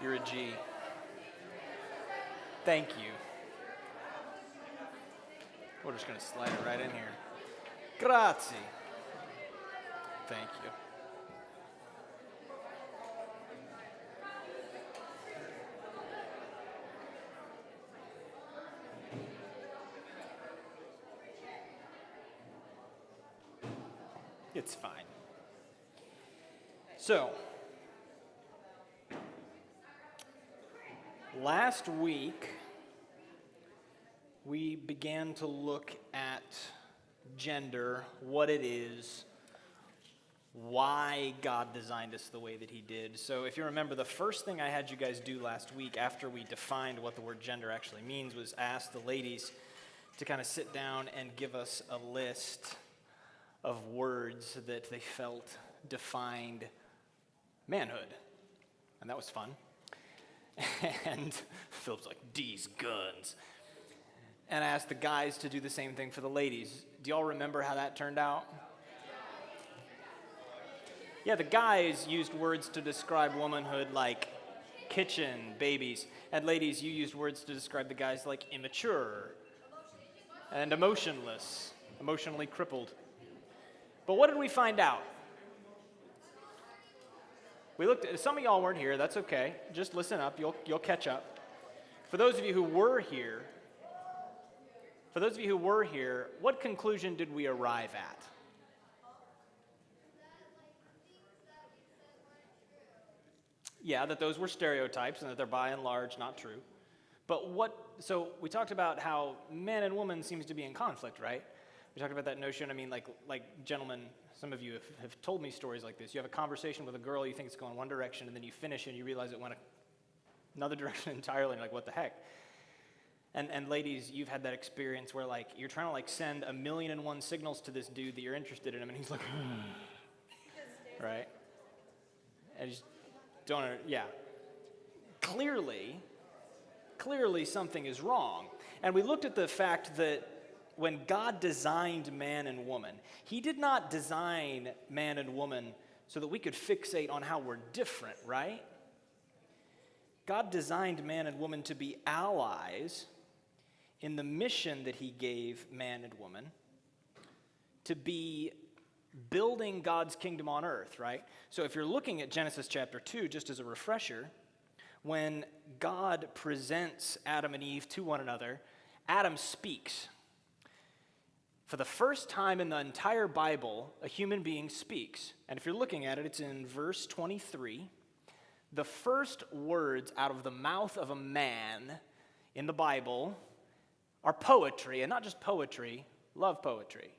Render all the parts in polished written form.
You're a G. Thank you. We're just going to slide it right in here. Grazie. Thank you. It's fine. So, last week, we began to look at gender, what it is, why God designed us the way that he did. So if you remember, the first thing I had you guys do last week after we defined what the word gender actually means was ask the ladies to kind of sit down and give us a list of words that they felt defined manhood. And that was fun. And Philip's like, D's guns. And I asked the guys to do the same thing for the ladies. Do y'all remember how that turned out? Yeah, the guys used words to describe womanhood like kitchen, babies. And ladies, you used words to describe the guys like immature and emotionless, emotionally crippled. But what did we find out? We looked at, some of y'all weren't here, that's okay. Just listen up, you'll catch up. For those of you who were here, what conclusion did we arrive at? Yeah, that those were stereotypes and that they're by and large not true. But so we talked about how man and woman seems to be in conflict, right? We talked about that notion, like gentlemen, some of you have told me stories like this. You have a conversation with a girl, you think it's going one direction, and then you finish and you realize it went another direction entirely, and you're like, what the heck? And ladies, you've had that experience where like you're trying to like send 1,000,001 signals to this dude that you're interested in him, and he's like, right? And you just don't, yeah. Clearly something is wrong. And we looked at the fact that when God designed man and woman, he did not design man and woman so that we could fixate on how we're different, right? God designed man and woman to be allies in the mission that he gave man and woman to be building God's kingdom on earth, right? So if you're looking at Genesis chapter 2, just as a refresher, when God presents Adam and Eve to one another, Adam speaks. For the first time in the entire Bible, a human being speaks. And if you're looking at it, it's in verse 23. The first words out of the mouth of a man in the Bible are poetry, and not just poetry, love poetry.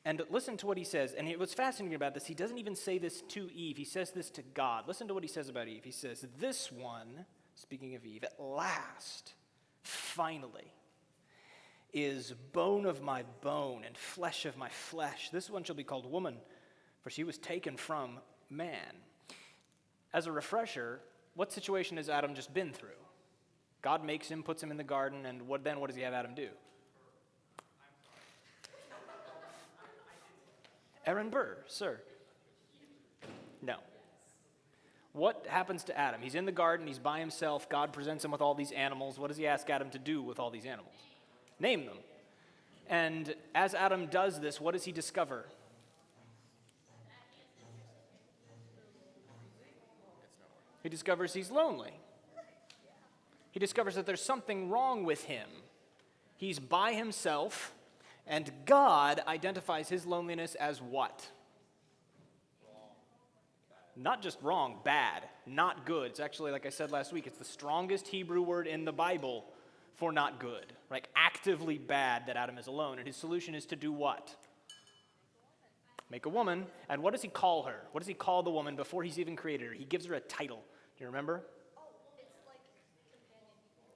And listen to what he says. And what's fascinating about this, he doesn't even say this to Eve. He says this to God. Listen to what he says about Eve. He says, this one, speaking of Eve, at last, finally, is bone of my bone and flesh of my flesh. This one shall be called woman, for she was taken from man. As a refresher, what situation has Adam just been through? God makes him, puts him in the garden, and what does he have Adam do? Aaron Burr, sir. No. What happens to Adam? He's in the garden, he's by himself, God presents him with all these animals. What does he ask Adam to do with all these animals? Name them. And as Adam does this, what does he discover? He discovers he's lonely. He discovers that there's something wrong with him. He's by himself, and God identifies his loneliness as what? Not just wrong, bad, not good. It's actually, like I said last week, it's the strongest Hebrew word in the Bible for not good, right? Actively bad that Adam is alone. And his solution is to do what? Make a woman. And what does he call her? What does he call the woman before he's even created her? He gives her a title. Do you remember?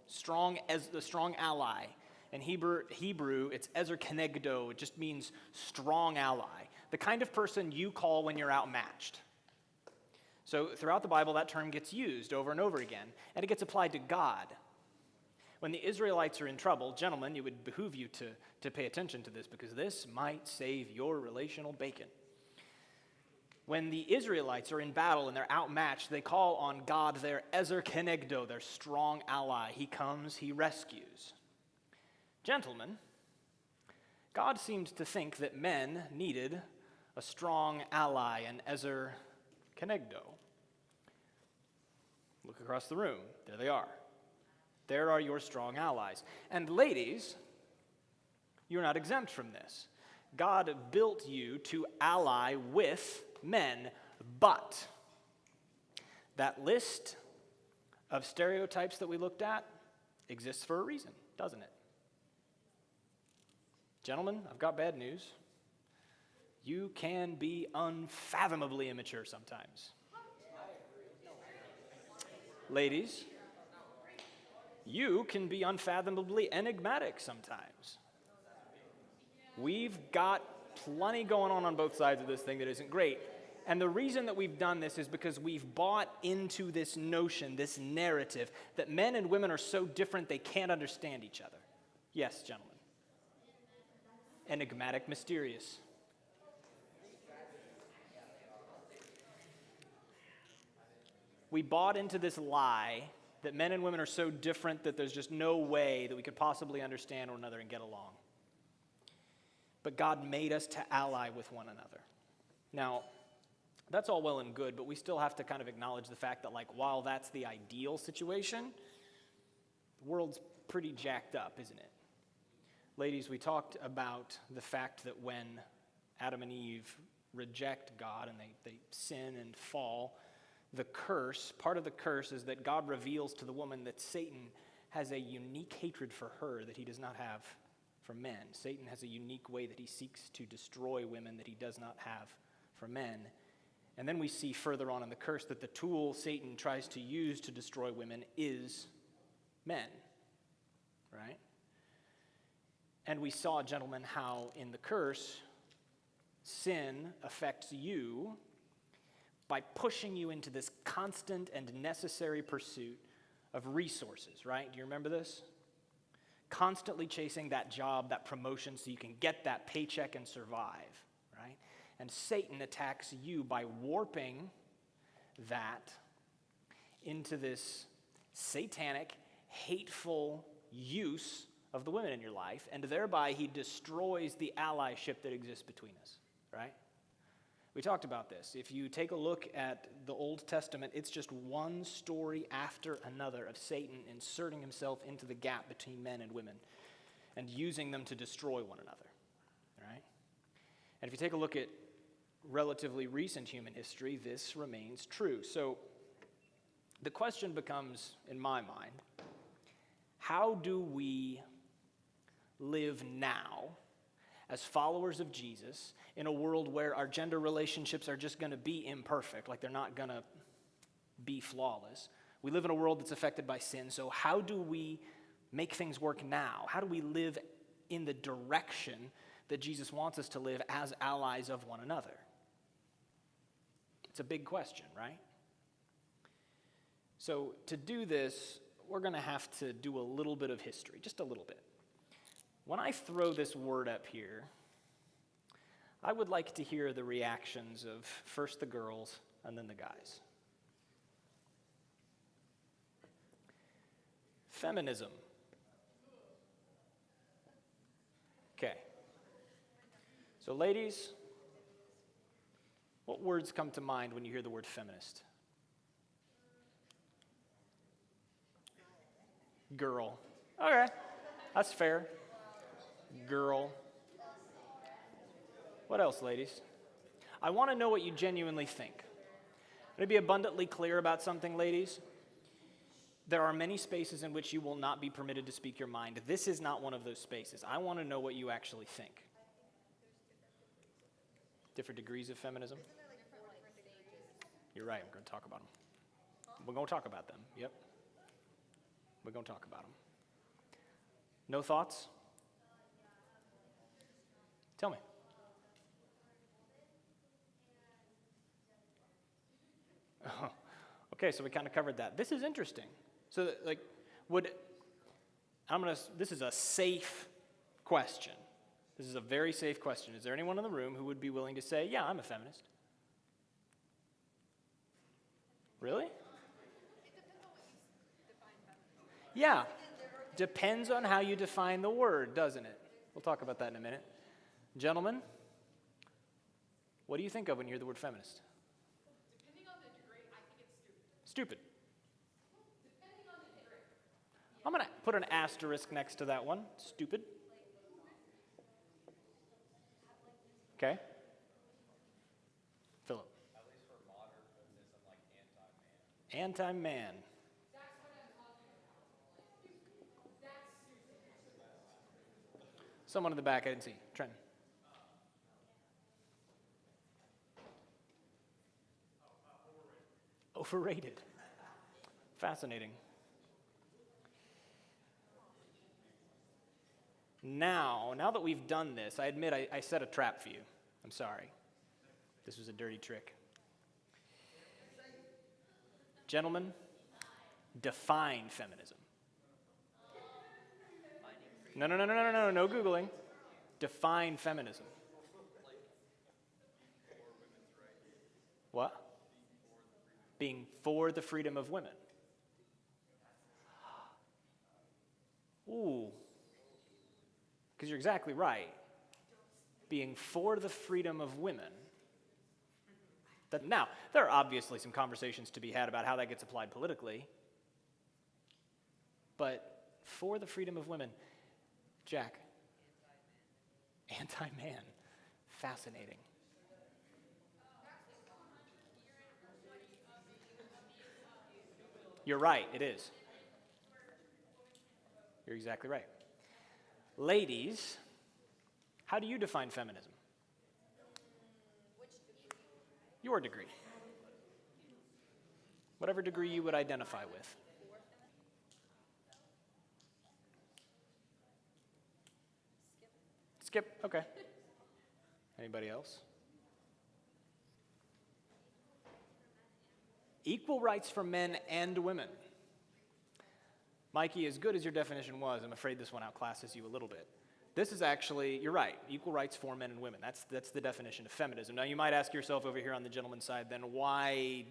The strong ally. In Hebrew, it's ezer kenegdo. It just means strong ally. The kind of person you call when you're outmatched. So throughout the Bible, that term gets used over and over again, and it gets applied to God. When the Israelites are in trouble, gentlemen, it would behoove you to pay attention to this, because this might save your relational bacon. When the Israelites are in battle and they're outmatched, they call on God, their Ezer Kenegdo, their strong ally. He comes, he rescues. Gentlemen, God seemed to think that men needed a strong ally, an Ezer Kenegdo. Look across the room. There they are. There are your strong allies. And ladies, you're not exempt from this. God built you to ally with men, but that list of stereotypes that we looked at exists for a reason, doesn't it? Gentlemen, I've got bad news. You can be unfathomably immature sometimes. Ladies, you can be unfathomably enigmatic sometimes. We've got plenty going on both sides of this thing that isn't great. And the reason that we've done this is because we've bought into this notion, this narrative, that men and women are so different they can't understand each other. Yes, gentlemen. Enigmatic, mysterious. We bought into this lie that men and women are so different that there's just no way that we could possibly understand one another and get along. But God made us to ally with one another. Now, that's all well and good, but we still have to kind of acknowledge the fact that, while that's the ideal situation, the world's pretty jacked up, isn't it? Ladies, we talked about the fact that when Adam and Eve reject God and they sin and fall, part of the curse is that God reveals to the woman that Satan has a unique hatred for her that he does not have for men. Satan has a unique way that he seeks to destroy women that he does not have for men. And then we see further on in the curse that the tool Satan tries to use to destroy women is men, right? And we saw, gentlemen, how in the curse, sin affects you by pushing you into this constant and necessary pursuit of resources, right? Do you remember this? Constantly chasing that job, that promotion, so you can get that paycheck and survive, right? And Satan attacks you by warping that into this satanic, hateful use of the women in your life, and thereby he destroys the allyship that exists between us, right? We talked about this. If you take a look at the Old Testament, it's just one story after another of Satan inserting himself into the gap between men and women and using them to destroy one another, right? And if you take a look at relatively recent human history, this remains true. So the question becomes, in my mind, how do we live now as followers of Jesus in a world where our gender relationships are just going to be imperfect, like they're not going to be flawless? We live in a world that's affected by sin, so how do we make things work now? How do we live in the direction that Jesus wants us to live as allies of one another? It's a big question, right? So to do this, we're going to have to do a little bit of history, just a little bit. When I throw this word up here, I would like to hear the reactions of first the girls and then the guys. Feminism. Okay. So ladies, what words come to mind when you hear the word feminist? Girl. Okay, that's fair. Girl. What else, ladies? I want to know what you genuinely think. I'm going to be abundantly clear about something, ladies. There are many spaces in which you will not be permitted to speak your mind. This is not one of those spaces. I want to know what you actually think. Different degrees of feminism? You're right, we're going to talk about them. We're going to talk about them, yep. We're going to talk about them. No thoughts? Tell me. Oh, okay, so we kind of covered that. This is interesting. So, this is a safe question. This is a very safe question. Is there anyone in the room who would be willing to say, yeah, I'm a feminist? Really? Yeah. Depends on how you define the word, doesn't it? We'll talk about that in a minute. Gentlemen, what do you think of when you hear the word feminist? Depending on the degree, I think it's Stupid. stupid. Depending on the degree. I'm going to put an asterisk next to that one. Stupid. Okay. Philip. At least for modern feminism, like anti-man. Anti-man. That's what I'm talking about. That's stupid. Someone in the back, I didn't see. Trenton. Overrated. Fascinating. Now that we've done this, I admit I set a trap for you. I'm sorry. This was a dirty trick. Gentlemen, define feminism. No Googling. Define feminism. What? Being for the freedom of women. Ooh. Because you're exactly right. Being for the freedom of women. Now, there are obviously some conversations to be had about how that gets applied politically. But for the freedom of women, Jack. Anti-man. Fascinating. You're right, it is. You're exactly right. Ladies, how do you define feminism? Which degree? Your degree. Whatever degree you would identify with. Skip, okay. Anybody else? Equal rights for men and women. Mikey, as good as your definition was, I'm afraid this one outclasses you a little bit. This is actually, you're right, equal rights for men and women. That's the definition of feminism. Now, you might ask yourself over here on the gentleman's side, then why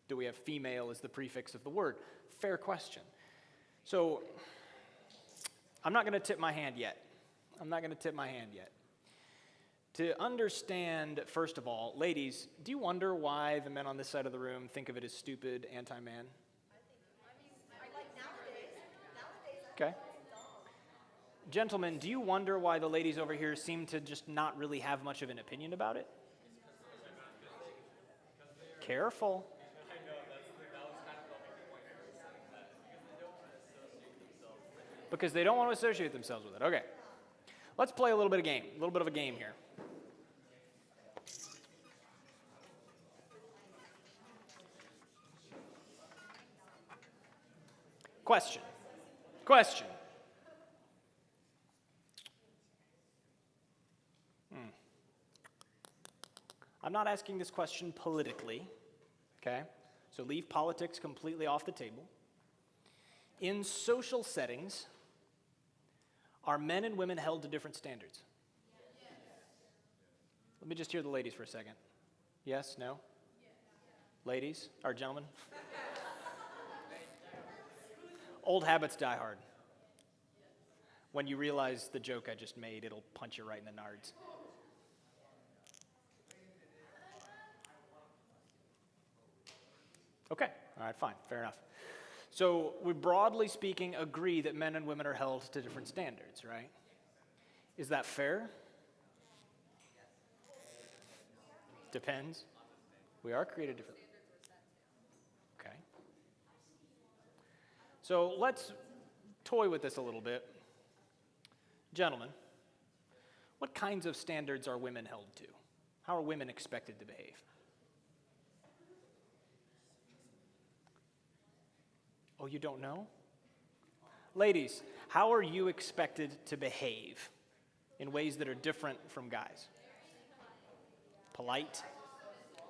do we have female as the prefix of the word? Fair question. So, I'm not going to tip my hand yet. To understand, first of all, ladies, do you wonder why the men on this side of the room think of it as stupid, anti-man? Okay. Gentlemen, do you wonder why the ladies over here seem to just not really have much of an opinion about it? Careful. Because they don't want to associate themselves with it. Okay. Let's play a little bit of a game here. Question. I'm not asking this question politically, okay? So leave politics completely off the table. In social settings, are men and women held to different standards? Yes. Let me just hear the ladies for a second. Yes, no? Yes. Ladies, or gentlemen? Old habits die hard. When you realize the joke I just made, it'll punch you right in the nards. Okay, all right, fine, fair enough. So we broadly speaking agree that men and women are held to different standards, right? Is that fair? Depends. We are created differently. Okay. So let's toy with this a little bit. Gentlemen, what kinds of standards are women held to? How are women expected to behave? Oh, you don't know? Ladies, how are you expected to behave in ways that are different from guys? Polite?